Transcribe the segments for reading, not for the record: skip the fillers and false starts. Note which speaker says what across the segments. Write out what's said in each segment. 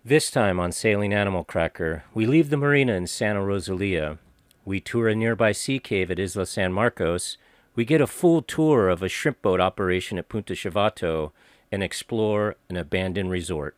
Speaker 1: This time on Sailing Animal Cracker, we leave the Marina in Santa Rosalia. We tour a nearby sea cave at Isla San Marcos. We get a full tour of a shrimp boat operation at Punta Chivato and explore an abandoned resort.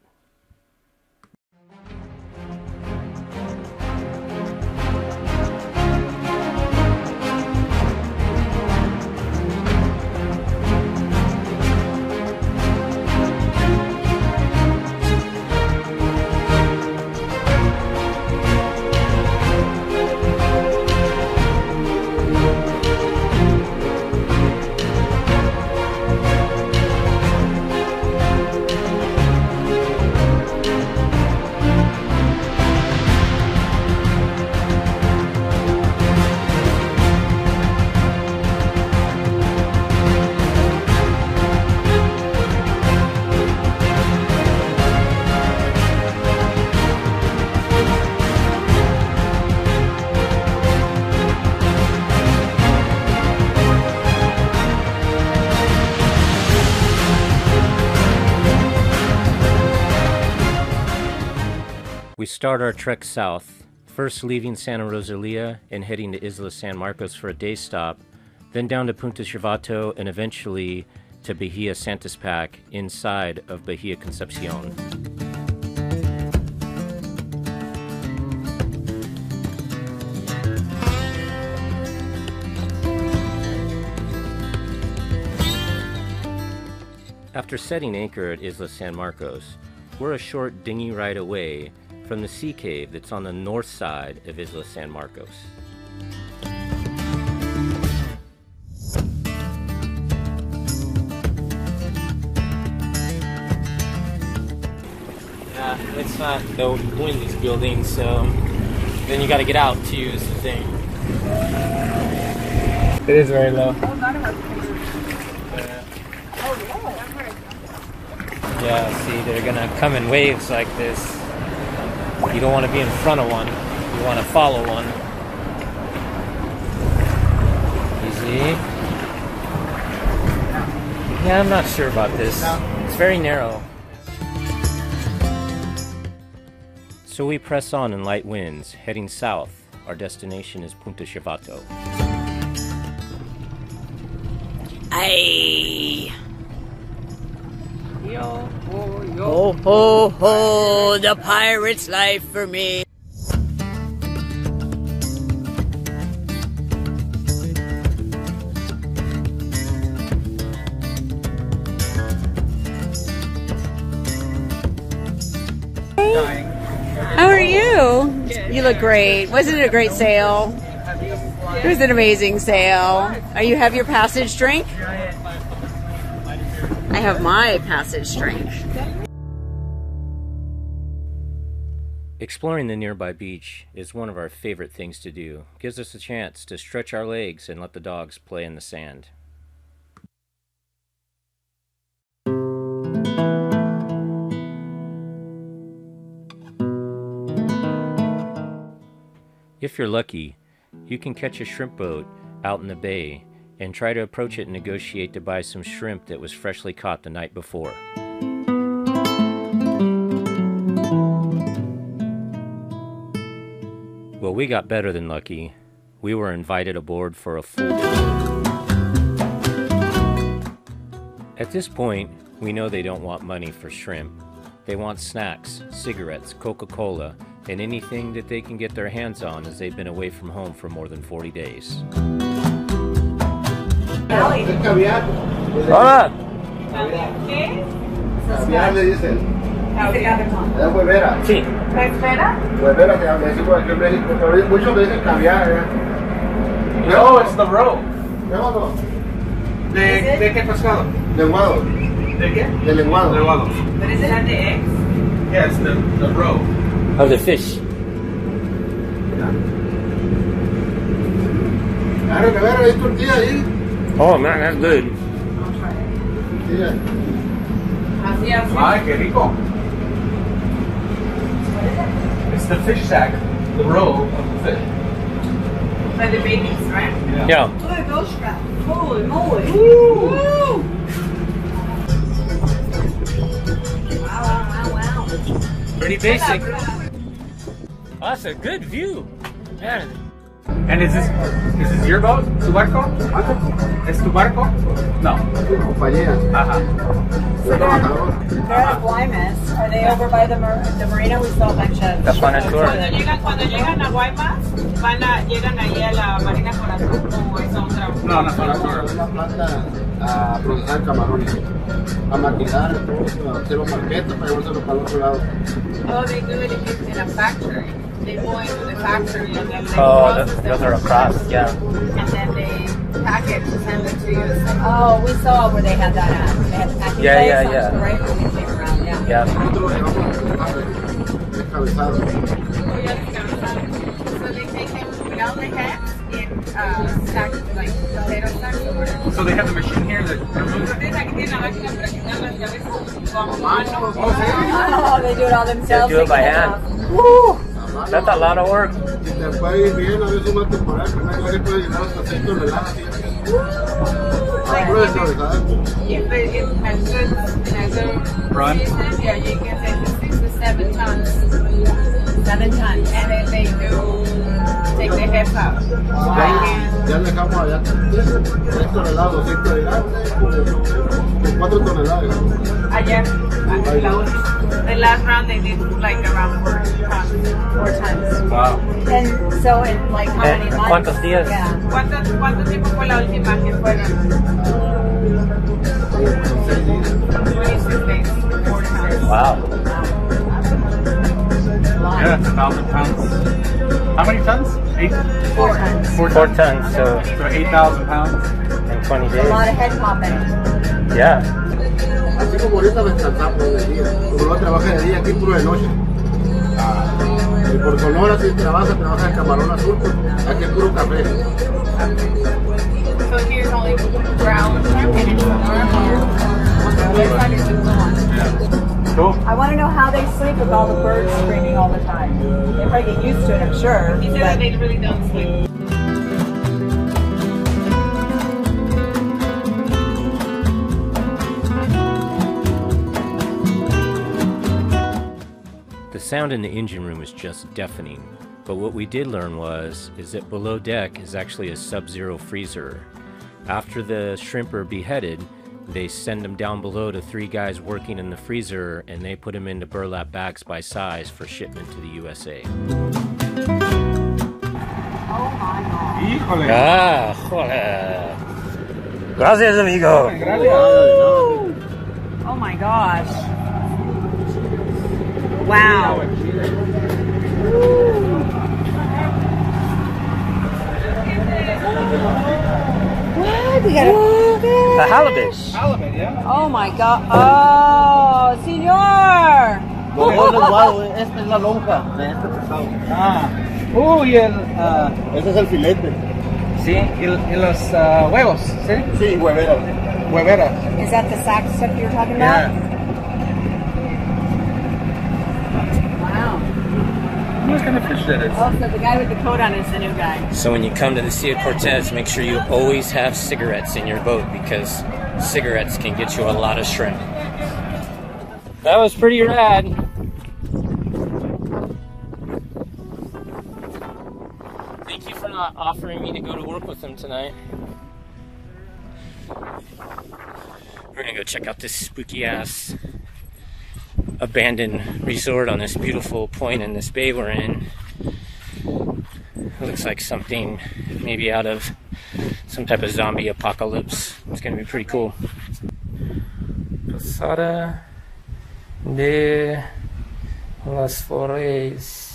Speaker 1: We start our trek south, first leaving Santa Rosalia and heading to Isla San Marcos for a day stop, then down to Punta Chivato and eventually to Bahia Santos Pac inside of Bahia Concepcion. After setting anchor at Isla San Marcos, we're a short dinghy ride away from the sea cave that's on the north side of Isla San Marcos. Yeah, it's not the wind is building, so then you gotta get out to use the thing. It is very low. Yeah, see, they're gonna come in waves like this. You don't want to be in front of one, you want to follow one. Easy. Yeah, I'm not sure about this. It's very narrow. So we press on in light winds, heading south. Our destination is Punta Chivato.
Speaker 2: Aye. Yo, ho, yo. Ho, ho, ho, the pirate's life for me. How are you? You look great. Wasn't it a great sail? It was an amazing sail. You have your passage drink? I have my passage drink.
Speaker 1: Exploring the nearby beach is one of our favorite things to do. It gives us a chance to stretch our legs and let the dogs play in the sand. If you're lucky, you can catch a shrimp boat out in the bay and try to approach it and negotiate to buy some shrimp that was freshly caught the night before. Well, we got better than lucky. We were invited aboard for a full tour. At this point, we know they don't want money for shrimp. They want snacks, cigarettes, Coca-Cola, and anything that they can get their hands on as they've been away from home for more than 40 days.
Speaker 3: Hola. ¿Qué? Caviar le dicen. Caviar. ¿Es huevera?
Speaker 1: Sí.
Speaker 3: ¿La espera? Huevera, que habla así por aquí en México, pero muchos me dicen caviar. No, it's the roe. No. ¿De qué pescado? Lenguado. ¿De qué? De lenguado. Lenguado. But is it not the eggs? Yes, the roe.
Speaker 1: Of the fish.
Speaker 3: Claro, que ver, hay tortilla ahí.
Speaker 1: Oh man, that's good.
Speaker 3: I'll try it. Yeah. Ay, qué rico. It's the fish sack, the roe of the fish. By the babies, right?
Speaker 1: Yeah.
Speaker 3: Holy moly. Woo! Wow.
Speaker 1: Pretty basic. Oh, that's a good view. Man.
Speaker 4: And is this your boat? Tu barco? ¿Es tu barco? No. Ajá.
Speaker 2: So they're at Guaymas. Are they over by the marina? We saw a bunch of...
Speaker 1: That's on a tour.
Speaker 5: Cuando llegan a Guaymas, llegan ahí a la Marina Corazón o esa otra.
Speaker 4: No, no son a tour.
Speaker 3: Una planta a procesar camarones, a maquilar, a hacer los marquetas para llevárselo para el otro lado.
Speaker 5: Oh, they do it in a factory. They go into the factory and then they
Speaker 1: Oh, those are across, yeah.
Speaker 5: and then they pack it and send it to you.
Speaker 2: Oh, we saw where they had that at. They had the packing
Speaker 1: Yeah,
Speaker 2: place
Speaker 1: yeah,
Speaker 2: on
Speaker 1: yeah.
Speaker 2: the right when we came around, yeah.
Speaker 1: Yeah.
Speaker 3: Nosotros lo llevamos descabezado.
Speaker 5: So they take them without the heads in sacks, like potato sacks or whatever.
Speaker 4: So they have the machine here that removes it?
Speaker 5: Esa que tiene la máquina para quitar las cabezas con mano.
Speaker 2: Oh, they do it all themselves.
Speaker 1: They do it by
Speaker 2: take
Speaker 1: hand.
Speaker 2: them off.
Speaker 1: That's a lot of work.
Speaker 3: Si te puede ir bien, a veces una temporada que no puede llegar hasta 6 toneladas. Puro descabezado.
Speaker 5: If it has good
Speaker 4: Run.
Speaker 5: season, yeah, you can take 6 to 7 tons.
Speaker 2: 7 tons.
Speaker 5: And then they do take the heads out.
Speaker 3: Ya dejamos allá 3 toneladas, 2 toneladas, con 4 toneladas.
Speaker 5: Ayer, the last round they did like around 4 tons.
Speaker 2: 4 tons.
Speaker 4: Wow.
Speaker 2: And so in like how many months?
Speaker 1: ¿Cuántos días?
Speaker 2: Yeah.
Speaker 5: ¿Cuánto tiempo fue la última que fueron? 26 days, 4 tons.
Speaker 1: Wow.
Speaker 4: Yeah, that's 1,000 tons. How many tons? 8?
Speaker 2: 4 tons.
Speaker 4: 4
Speaker 1: 4 tons, so
Speaker 4: So 8,000 pounds.
Speaker 1: in 20
Speaker 2: A
Speaker 1: days.
Speaker 2: lot of head popping.
Speaker 1: Yeah.
Speaker 3: Así como ahorita descansamos de día, como no trabaja de día, aquí puro de noche. Y por Sonora si trabaja el camarón azul, pues aquí es puro café.
Speaker 5: So here's only brown and it's normal. The other side is the blonde.
Speaker 4: Yeah. Cool.
Speaker 2: I want to know how they sleep with all the birds screaming all the time. They probably get used to it, I'm sure.
Speaker 5: He said that they really don't sleep.
Speaker 1: The sound in the engine room is just deafening, but what we did learn is that below deck is actually a sub-zero freezer. After the shrimp are beheaded, they send them down below to 3 guys working in the freezer, and they put them into burlap bags by size for shipment to the USA.
Speaker 4: Híjole.
Speaker 1: Ah, joder. Gracias, amigo.
Speaker 4: Gracias.
Speaker 2: Oh my gosh. Wow. What? We got
Speaker 1: The halibut.
Speaker 4: Halibut, yeah.
Speaker 2: Oh my god. Oh, señor.
Speaker 3: Esta es la lonja de este pescado.
Speaker 4: Ah. Uy,
Speaker 3: Este es el filete.
Speaker 4: sí, y los huevos, ¿sí?
Speaker 3: Sí, huevera.
Speaker 4: Hueveras.
Speaker 2: Is that the sack stuff you were talking about?
Speaker 4: Yeah.
Speaker 2: Wow.
Speaker 4: What kind of fish that is?
Speaker 2: Oh, so the guy with the coat on is the new guy.
Speaker 1: So when you come to the Sea of Cortez, make sure you always have cigarettes in your boat, because cigarettes can get you a lot of shrimp. That was pretty rad. Thank you for not offering me to go to work with them tonight. We're gonna go check out this spooky ass abandoned resort on this beautiful point in this bay we're in. It looks like something maybe out of some type of zombie apocalypse. It's gonna be pretty cool. Posada de las Flores.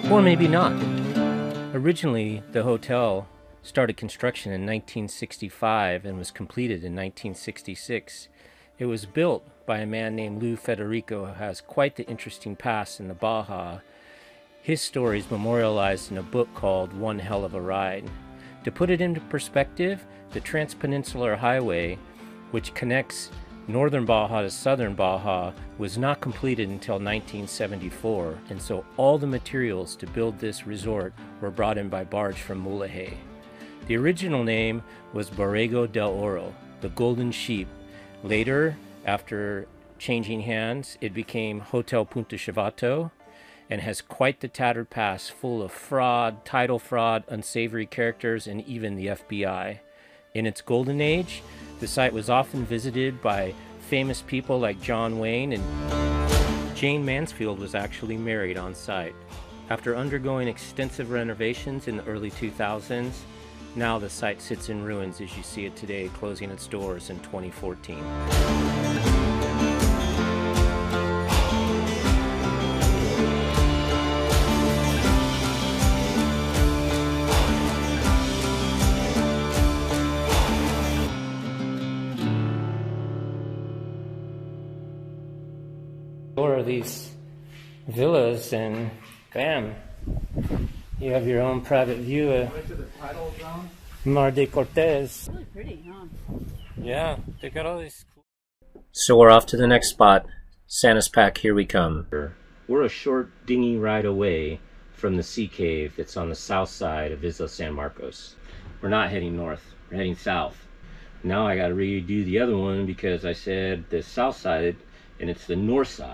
Speaker 1: Or maybe not. Originally, the hotel started construction in 1965 and was completed in 1966. It was built by a man named Lou Federico, who has quite the interesting past in the Baja. His story is memorialized in a book called One Hell of a Ride. To put it into perspective, the Transpeninsular Highway, which connects northern Baja to southern Baja, was not completed until 1974, and so all the materials to build this resort were brought in by barge from Mulegé. The original name was Borrego del Oro, the Golden Sheep. Later, after changing hands, it became Hotel Punta Chivato, and has quite the tattered past, full of fraud, title fraud, unsavory characters, and even the FBI. In its golden age, the site was often visited by famous people like John Wayne, and Jane Mansfield was actually married on site. After undergoing extensive renovations in the early 2000s, now the site sits in ruins as you see it today, closing its doors in 2014. Or these villas, and bam, you have your own private view of Mar de Cortez.
Speaker 2: Really pretty, huh?
Speaker 1: Yeah, they got all these. So we're off to the next spot. Santa's Pack, here we come. We're a short dinghy ride away from the sea cave that's on the south side of Isla San Marcos. We're not heading north, we're heading south. Now I gotta redo the other one because I said the south side and it's the north side.